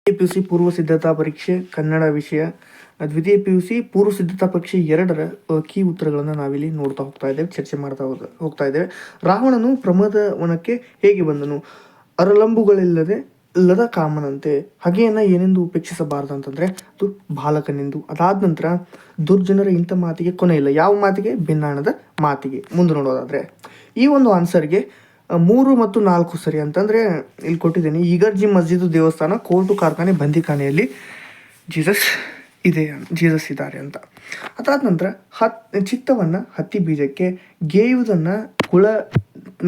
PUC ಪೂರ್ವ ಸಿದ್ಧತಾ ಪರೀಕ್ಷೆ ಕನ್ನಡ ವಿಷಯ ದ್ವಿತೀಯ PUC ಪೂರ್ವ ಸಿದ್ಧತಾ ಪರೀಕ್ಷೆ 2ರ ಕೀ ಉತ್ತರಗಳನ್ನು ನಾವಿಲ್ಲಿ ನೋಡ್ತಾ ಹೋಗ್ತಾ ಇದ್ದೇವೆ, ಚರ್ಚೆ ಮಾಡ್ತಾ ಹೋಗ್ತಾ ಇದ್ದೇವೆ. ರಾವಣನು ಪ್ರಮದವನಕ್ಕೆ ಹೇಗೆ ಬಂದನು? ಅರಲಂಬುಗಳಿಲ್ಲದ ಕಾಮನಂತೆ. ಹಗೆಯನ್ನ ಏನೆಂದು ಉಪೇಕ್ಷಿಸಬಾರದು ಅಂತಂದ್ರೆ ಅದು ಬಾಲಕನೆಂದು. ಅದಾದ ನಂತರ ದುರ್ಜನರ ಇಂಥ ಮಾತಿಗೆ ಕೊನೆ ಇಲ್ಲ. ಯಾವ ಮಾತಿಗೆ? ಭಿನ್ನಾಣದ ಮಾತಿಗೆ. ಮುಂದೆ ನೋಡೋದಾದ್ರೆ ಈ ಒಂದು ಆನ್ಸರ್ಗೆ 3 ಮತ್ತು 4 ಸರಿ ಅಂತಂದರೆ ಇಲ್ಲಿ ಕೊಟ್ಟಿದ್ದೀನಿ. ಈಗರ್ಜಿ ಮಸ್ಜಿದ್ ದೇವಸ್ಥಾನ, ಕೋರ್ಟು ಕಾರ್ಖಾನೆ, ಬಂದಿಖಾನೆಯಲ್ಲಿ ಜೀಸಸ್ ಇದ್ದಾರೆ ಅಂತ. ಅದಾದ ನಂತರ ಚಿತ್ತವನ್ನು ಹತ್ತಿ ಬೀಜಕ್ಕೆ ಗೇಯುವುದನ್ನು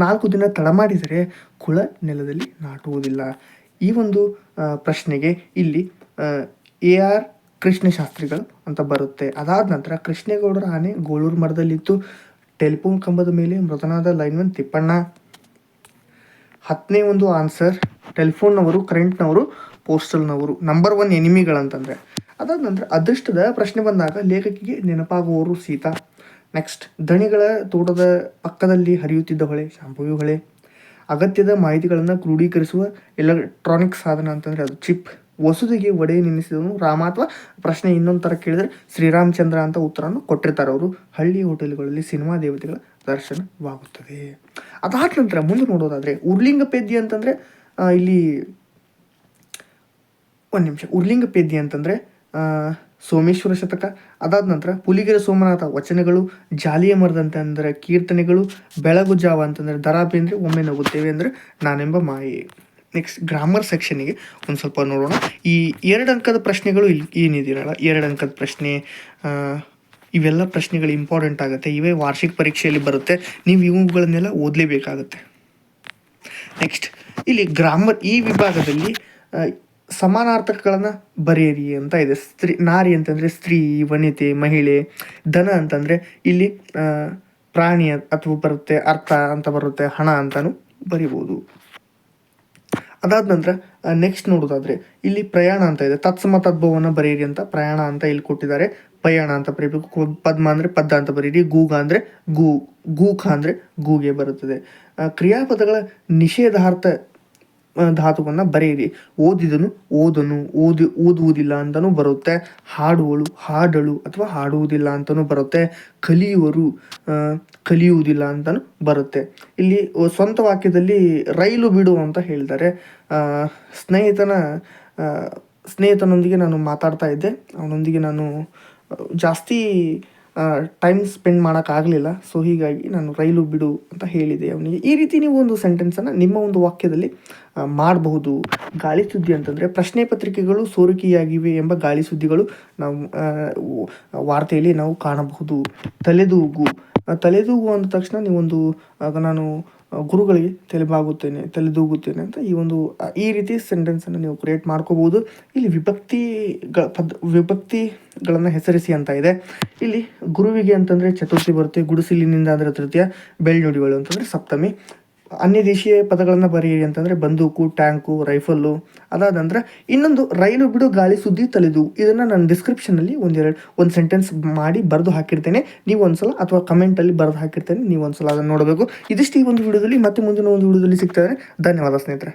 4 ದಿನ ತಡ ಮಾಡಿದರೆ ಕುಳ ನೆಲದಲ್ಲಿ ನಾಟುವುದಿಲ್ಲ. ಈ ಒಂದು ಪ್ರಶ್ನೆಗೆ ಇಲ್ಲಿ AR ಕೃಷ್ಣಶಾಸ್ತ್ರಿಗಳು ಅಂತ ಬರುತ್ತೆ. ಅದಾದ ನಂತರ ಕೃಷ್ಣೇಗೌಡರ ಆನೆ ಗೋಳೂರು ಮರದಲ್ಲಿತ್ತು. ಟೆಲಿಫೋನ್ ಕಂಬದ ಮೇಲೆ ಮೃತನಾದ ಲೈನ್ಮನ್ ತಿಪ್ಪಣ್ಣ. 10ನೇ ಒಂದು ಆನ್ಸರ್ ಟೆಲಿಫೋನ್ನವರು, ಕರೆಂಟ್ನವರು, ಪೋಸ್ಟಲ್ನವರು ನಂಬರ್ 1 ಎನಿಮಿಗಳಂತಂದರೆ. ಅದಾದ ನಂತರ ಅದೃಷ್ಟದ ಪ್ರಶ್ನೆ ಬಂದಾಗ ಲೇಖಕಿಗೆ ನೆನಪಾಗುವವರು ಸೀತಾ. ನೆಕ್ಸ್ಟ್, ದಣಿಗಳ ತೋಟದ ಪಕ್ಕದಲ್ಲಿ ಹರಿಯುತ್ತಿದ್ದ ಹೊಳೆ ಶಾಂಭವಿ ಹೊಳೆ. ಅಗತ್ಯದ ಮಾಹಿತಿಗಳನ್ನು ಕ್ರೋಢೀಕರಿಸುವ ಎಲೆಕ್ಟ್ರಾನಿಕ್ ಸಾಧನ ಅಂತಂದರೆ ಅದು ಚಿಪ್. ವಸುದಿಗೆ ಒಡೆ ನೆನೆಸಿದನು ರಾಮ, ಅಥವಾ ಪ್ರಶ್ನೆ ಇನ್ನೊಂದು ಥರ ಕೇಳಿದರೆ ಶ್ರೀರಾಮಚಂದ್ರ ಅಂತ ಉತ್ತರವನ್ನು ಕೊಟ್ಟಿರ್ತಾರೆ ಅವರು. ಹಳ್ಳಿ ಹೋಟೆಲ್ಗಳಲ್ಲಿ ಸಿನಿಮಾ ದೇವತೆಗಳ ದರ್ಶನವಾಗುತ್ತದೆ. ಅದಾದ ನಂತರ ಮುಂದೆ ನೋಡೋದಾದರೆ ಉರ್ಲಿಂಗಪೇದ್ಯ ಅಂತಂದರೆ ಇಲ್ಲಿ ಒಂದು ನಿಮಿಷ. ಉರ್ಲಿಂಗಪೇದ್ಯ ಅಂತಂದರೆ ಸೋಮೇಶ್ವರ ಶತಕ. ಅದಾದ ನಂತರ ಪುಲಿಗೆರೆ ಸೋಮನಾಥ ವಚನಗಳು. ಜಾಲಿಯ ಮರದಂತೆ ಅಂದರೆ ಕೀರ್ತನೆಗಳು. ಬೆಳಗು ಜಾವ ಅಂತಂದರೆ ದರಾ ಬೇಂದ್ರೆ. ಒಮ್ಮೆ ನಗುತ್ತೇವೆ ಅಂದರೆ ನಾನೆಂಬ ಮಾಯೆ. ನೆಕ್ಸ್ಟ್, ಗ್ರಾಮರ್ ಸೆಕ್ಷನಿಗೆ ಒಂದು ಸ್ವಲ್ಪ ನೋಡೋಣ. ಈ 2 ಅಂಕದ ಪ್ರಶ್ನೆಗಳು ಇಲ್ಲಿ ಏನಿದೆಯಲ್ಲ, 2 ಅಂಕದ ಪ್ರಶ್ನೆ, ಇವೆಲ್ಲ ಪ್ರಶ್ನೆಗಳು ಇಂಪಾರ್ಟೆಂಟ್ ಆಗುತ್ತೆ. ಇವೇ ವಾರ್ಷಿಕ ಪರೀಕ್ಷೆಯಲ್ಲಿ ಬರುತ್ತೆ. ನೀವು ಇವುಗಳನ್ನೆಲ್ಲ ಓದಲೇಬೇಕಾಗುತ್ತೆ. ನೆಕ್ಸ್ಟ್, ಇಲ್ಲಿ ಗ್ರಾಮರ್ ಈ ವಿಭಾಗದಲ್ಲಿ ಸಮಾನಾರ್ಥಕಗಳನ್ನು ಬರೆಯಿರಿ ಅಂತ ಇದೆ. ನಾರಿ ಅಂತಂದರೆ ಸ್ತ್ರೀ, ವನಿತೆ, ಮಹಿಳೆ. ಧನ ಅಂತಂದರೆ ಇಲ್ಲಿ ಪ್ರಾಣಿ ಅಥವಾ ಬರುತ್ತೆ, ಅರ್ಥ ಅಂತ ಬರುತ್ತೆ, ಹಣ ಅಂತಲೂ ಬರಿಬೋದು. ಅದಾದ ನಂತರ ನೆಕ್ಸ್ಟ್ ನೋಡೋದಾದರೆ ಇಲ್ಲಿ ಪ್ರಯಾಣ ಅಂತ ಇದೆ. ತತ್ಸಮ ತದ್ಭವವನ್ನು ಬರೆಯಿರಿ ಅಂತ. ಪ್ರಯಾಣ ಅಂತ ಇಲ್ಲಿ ಕೊಟ್ಟಿದ್ದಾರೆ, ಪಯಣ ಅಂತ ಬರೀಬೇಕು. ಪದ್ಮ ಅಂದರೆ ಪದ್ದ ಅಂತ ಬರೀರಿ. ಗೂಗ ಅಂದರೆ ಗೂಖ ಅಂದರೆ ಗೂಗೆ ಬರುತ್ತದೆ. ಕ್ರಿಯಾಪದಗಳ ನಿಷೇಧಾರ್ಥ ಧಾತುವನ್ನು ಬರೆಯಿರಿ. ಓದಿದನು, ಓದನು, ಓದುವುದಿಲ್ಲ ಅಂತಲೂ ಬರುತ್ತೆ. ಹಾಡುವಳು, ಹಾಡಳು ಅಥವಾ ಹಾಡುವುದಿಲ್ಲ ಅಂತಲೂ ಬರುತ್ತೆ. ಕಲಿಯುವರು, ಕಲಿಯುವುದಿಲ್ಲ ಅಂತಲೂ ಬರುತ್ತೆ. ಇಲ್ಲಿ ಸ್ವಂತ ವಾಕ್ಯದಲ್ಲಿ ರೈಲು ಬಿಡು ಅಂತ ಹೇಳ್ತಾರೆ. ಸ್ನೇಹಿತನೊಂದಿಗೆ ನಾನು ಮಾತಾಡ್ತಾ ಇದ್ದೆ. ಅವನೊಂದಿಗೆ ನಾನು ಜಾಸ್ತಿ ಟೈಮ್ ಸ್ಪೆಂಡ್ ಮಾಡೋಕ್ಕಾಗಲಿಲ್ಲ. ಸೊ ಹೀಗಾಗಿ ನಾನು ರೈಲು ಬಿಡು ಅಂತ ಹೇಳಿದೆ ಅವನಿಗೆ. ಈ ರೀತಿ ನೀವು ಒಂದು ಸೆಂಟೆನ್ಸನ್ನು ನಿಮ್ಮ ಒಂದು ವಾಕ್ಯದಲ್ಲಿ ಮಾಡಬಹುದು. ಗಾಳಿ ಸುದ್ದಿ ಅಂತಂದರೆ ಪ್ರಶ್ನೆ ಪತ್ರಿಕೆಗಳು ಸೋರಿಕೆಯಾಗಿವೆ ಎಂಬ ಗಾಳಿ ಸುದ್ದಿಗಳು ನಾವು ವಾರ್ತೆಯಲ್ಲಿ ನಾವು ಕಾಣಬಹುದು. ತಲೆದೂಗು ಅಂದ ತಕ್ಷಣ ನೀವೊಂದು ನಾನು ಗುರುಗಳಿಗೆ ತಲೆದೂಗುತ್ತೇನೆ ಅಂತ ಈ ರೀತಿ ಸೆಂಟೆನ್ಸನ್ನು ನೀವು ಕ್ರಿಯೇಟ್ ಮಾಡ್ಕೋಬಹುದು. ಇಲ್ಲಿ ವಿಭಕ್ತಿಗಳನ್ನು ಹೆಸರಿಸಿ ಅಂತ ಇದೆ. ಇಲ್ಲಿ ಗುರುವಿಗೆ ಅಂತಂದರೆ ಚತುರ್ಥಿ ಬರುತ್ತೆ. ಗುಡಿಸಿಲಿನಿಂದ ಅಂದರೆ ತೃತೀಯ. ಬೆಳ್ಳುಡಿಗಳು ಅಂತಂದರೆ ಸಪ್ತಮಿ. ಅನ್ಯ ದೇಶೀಯ ಪದಗಳನ್ನು ಬರೆಯಿರಿ ಅಂತಂದರೆ ಬಂದೂಕು, ಟ್ಯಾಂಕು, ರೈಫಲ್ಲು. ಅದಾದ ನಂತರ ಇನ್ನೊಂದು ರೈಲು ಬಿಡು, ಗಾಳಿ ಸುದ್ದಿ, ತಲೆದೂಗು. ಇದನ್ನು ನಾನು ಡಿಸ್ಕ್ರಿಪ್ಷನಲ್ಲಿ ಒಂದು ಸೆಂಟೆನ್ಸ್ ಮಾಡಿ ಬರೆದು ಹಾಕಿರ್ತೇನೆ. ನೀವು ಒಂದ್ಸಲ ಅಥವಾ ಕಮೆಂಟಲ್ಲಿ ಬರೆದು ಹಾಕಿರ್ತೇನೆ, ನೀವು ಒಂದ್ಸಲ ಅದನ್ನು ನೋಡಬೇಕು. ಇದಿಷ್ಟು ಈ ಒಂದು ವಿಡಿಯೋದಲ್ಲಿ. ಮತ್ತೆ ಮುಂದಿನ ಒಂದು ವಿಡಿಯೋದಲ್ಲಿ ಸಿಗ್ತದೆ. ಧನ್ಯವಾದ ಸ್ನೇಹಿತರೆ.